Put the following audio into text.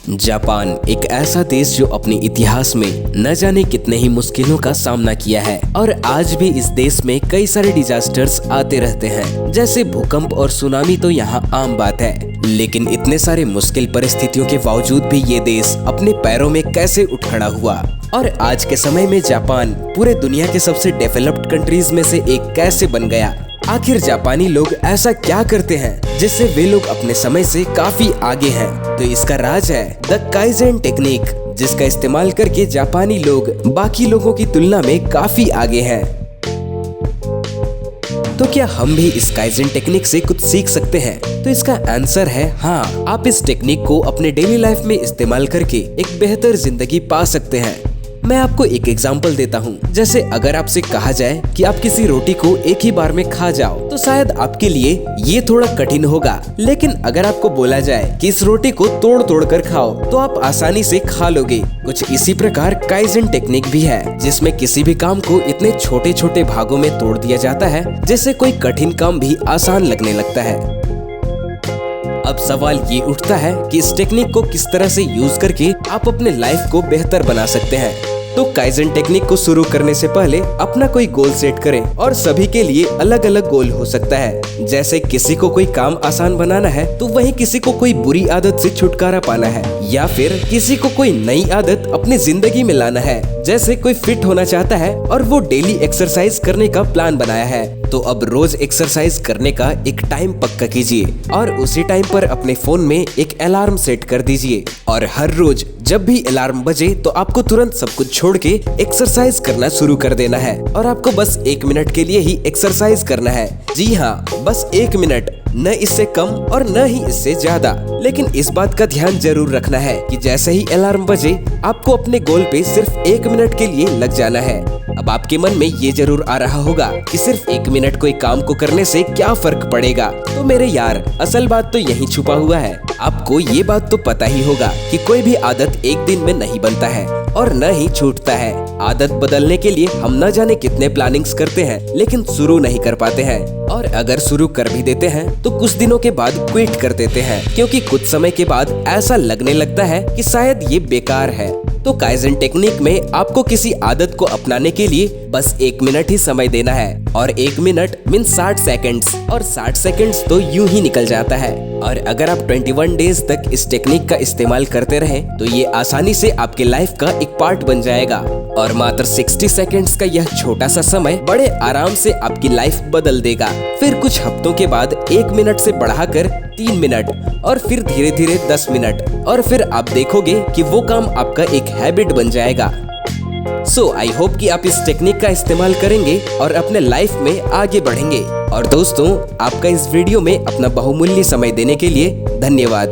Japan एक ऐसा देश जो अपने इतिहास में न जाने कितने ही मुश्किलों का सामना किया है और आज भी इस देश में कई सारे डिजास्टर्स आते रहते हैं। जैसे भूकंप और सुनामी तो यहाँ आम बात है, लेकिन इतने सारे मुश्किल परिस्थितियों के बावजूद भी ये देश अपने पैरों में कैसे उठ खड़ा हुआ और आज के समय में जापान पूरे दुनिया के सबसे डेवलप्ड कंट्रीज में से एक कैसे बन गया। आखिर जापानी लोग ऐसा क्या करते हैं जिससे वे लोग अपने समय से काफी आगे हैं? तो इसका राज है द काइजेन टेक्निक, जिसका इस्तेमाल करके जापानी लोग बाकी लोगों की तुलना में काफी आगे हैं। तो क्या हम भी इस काइजेन टेक्निक से कुछ सीख सकते हैं? तो इसका आंसर है हाँ, आप इस टेक्निक को अपने डेली लाइफ में इस्तेमाल करके एक बेहतर जिंदगी पा सकते हैं। मैं आपको एक एग्जांपल देता हूँ। जैसे अगर आपसे कहा जाए कि आप किसी रोटी को एक ही बार में खा जाओ तो शायद आपके लिए ये थोड़ा कठिन होगा, लेकिन अगर आपको बोला जाए कि इस रोटी को तोड़ तोड़ कर खाओ तो आप आसानी से खा लोगे। कुछ इसी प्रकार काइजेन टेक्निक भी है, जिसमें किसी भी काम को इतने छोटे छोटे भागों में तोड़ दिया जाता है जिससे कोई कठिन काम भी आसान लगने लगता है। अब सवाल ये उठता है कि इस टेक्निक को किस तरह से यूज करके आप अपने लाइफ को बेहतर बना सकते हैं। तो काइजेन टेक्निक को शुरू करने से पहले अपना कोई गोल सेट करें और सभी के लिए अलग अलग गोल हो सकता है। जैसे किसी को कोई काम आसान बनाना है तो वहीं किसी को कोई बुरी आदत से छुटकारा पाना है, या फिर किसी को कोई नई आदत अपनी जिंदगी में लाना है। जैसे कोई फिट होना चाहता है और वो डेली एक्सरसाइज करने का प्लान बनाया है, तो अब रोज एक्सरसाइज करने का एक टाइम पक्का कीजिए और उसी टाइम पर अपने फोन में एक अलार्म सेट कर दीजिए और हर रोज जब भी अलार्म बजे तो आपको तुरंत सब कुछ छोड़ के एक्सरसाइज करना शुरू कर देना है और आपको बस 1 मिनट के लिए ही एक्सरसाइज करना है। जी हाँ, बस 1 मिनट, न इससे कम और न ही इससे ज्यादा। लेकिन इस बात का ध्यान जरूर रखना है कि जैसे ही अलार्म बजे आपको अपने गोल पे सिर्फ 1 मिनट के लिए लग जाना है। अब आपके मन में ये जरूर आ रहा होगा कि सिर्फ 1 मिनट कोई काम को करने से क्या फर्क पड़ेगा। तो मेरे यार, असल बात तो यही छुपा हुआ है। आपको ये बात तो पता ही होगा कि कोई भी आदत एक दिन में नहीं बनता है और न ही छूटता है। आदत बदलने के लिए हम न जाने कितने प्लानिंग्स करते हैं, लेकिन शुरू नहीं कर पाते हैं, और अगर शुरू कर भी देते हैं तो कुछ दिनों के बाद क्विट कर देते हैं, क्योंकि कुछ समय के बाद ऐसा लगने लगता है कि शायद ये बेकार है। तो काइजेन टेक्निक में आपको किसी आदत को अपनाने के लिए बस 1 मिनट ही समय देना है, और 1 मिनट मीन 60 सेकंड्स, और 60 सेकंड्स तो यूं ही निकल जाता है। और अगर आप 21 डेज तक इस टेक्निक का इस्तेमाल करते रहे तो ये आसानी से आपके लाइफ का एक पार्ट बन जाएगा, और मात्र 60 सेकंड्स का यह छोटा सा समय बड़े आराम से आपकी लाइफ बदल देगा। फिर कुछ हफ्तों के बाद 1 मिनट से बढ़ाकर 3 मिनट, और फिर धीरे धीरे 10 मिनट, और फिर आप देखोगे कि वो काम आपका एक हैबिट बन जाएगा। सो आई होप कि आप इस टेक्निक का इस्तेमाल करेंगे और अपने लाइफ में आगे बढ़ेंगे। और दोस्तों, आपका इस वीडियो में अपना बहुमूल्य समय देने के लिए धन्यवाद।